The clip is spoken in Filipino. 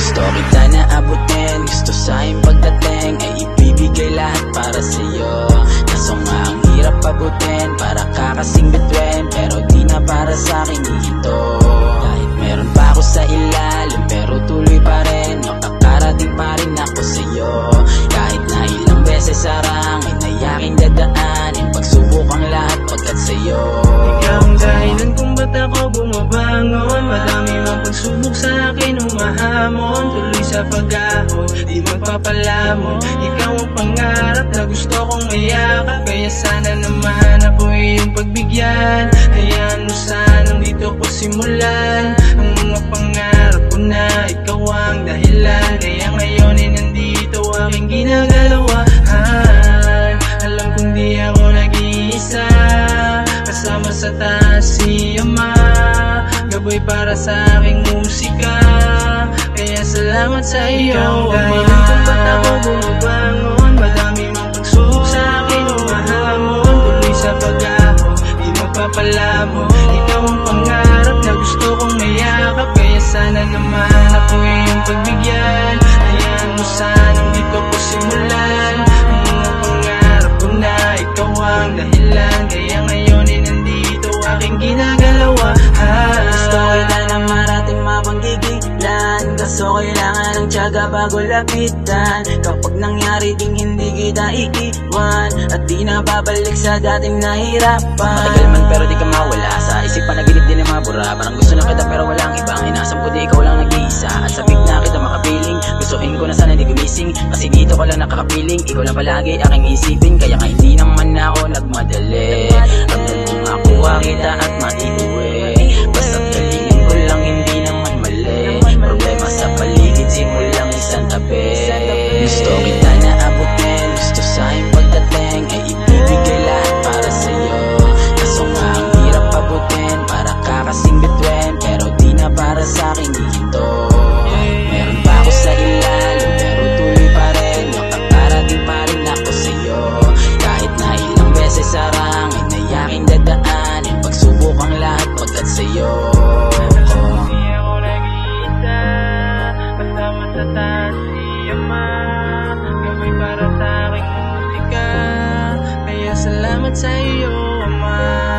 Gusto kita na abutin, gusto sa'king pagdating ay ibibigay lahat para sa'yo. Kaso nga ang hirap abutin, para kakasing bituin, pero di na para sa'kin ito. Kahit meron pa ako sa ilalim, pero tuloy pa rin, makakarating pa rin ako sa'yo. Kahit na ilang beses sarangin ay aking dadaanin, pagsubok ang lahat pagkat sa'yo. Ikaw ang dahilan kung ba't ako bumabangon. Madami mang pagsubok sa akin humahamon. Tuloy sa pag-ahon, di magpapalamon. Ikaw ang pangarap na gusto kong mayakap, kaya sana naman ako iyong pagbigyan. Hayaan mo sanang dito ko simulan ang mga pangarap ko na ikaw ang dahilan. Kaya ngayon ay nandito aking ginagalawahan. Alam kong di ako nag-iisa, kasama sa taas si Ama, gabay para sa aking musika. Kaya salamat sa iyo, Ama. Dahilan kung ba't ako bumabangon. Madami mang pagsubok sa akin humahamon. Tuloy sa pag-ahon, di magpapalamon. Ikaw ang pangarap na gusto kong mayakap, kaya sana naman ako iyong pagbigyan. Hayaan mo sanang dito ko simulan ang mga pangarap ko na ikaw ang dahilan. Kaya ngayon ay nandito aking ginagalawahan. Gusto kita na marating mapanggigilan, kaso kailangan ng tiyaga bago lapitan. Kapag nangyari ding hindi kita iiwan, at di na babalik sa dating nahirapan. Matagal man pero di ka mawala sa isipan, nagilid din ang mabura. Parang gusto na kita pero walang ibang inasam ko, di ikaw lang nag-iisa. At sa bigla kita makapiling, gustuin ko na sana di gumising, kasi dito ko lang nakakapiling. Ikaw lang palagi aking isipin, kaya nga hindi naman ako nagmadali. Ramdam kong makuha kita at maiuwi, basta galingan ko lang hindi naman mali. Problema sa paligid, simulang isang tabi. Gusto kita na abutin, gusto sa'king pagdating ay ibibigay lahat para sa'yo. Kaso nga ang hirap abutin, para kakasing bituin, pero di na para sa'kin ito. Meron pa ako sa ilalim, pero tuloy pa rin, makakarating pa rin ako sa'yo. Kahit na ilang beses sarangin ay aking dadaanin, pagsubok ang lahat pagkat sa'yo. Di ako nag-iisa, kasama sa taas si Ama, gabay para sa aking musika. Kaya salamat sa iyo, Ama.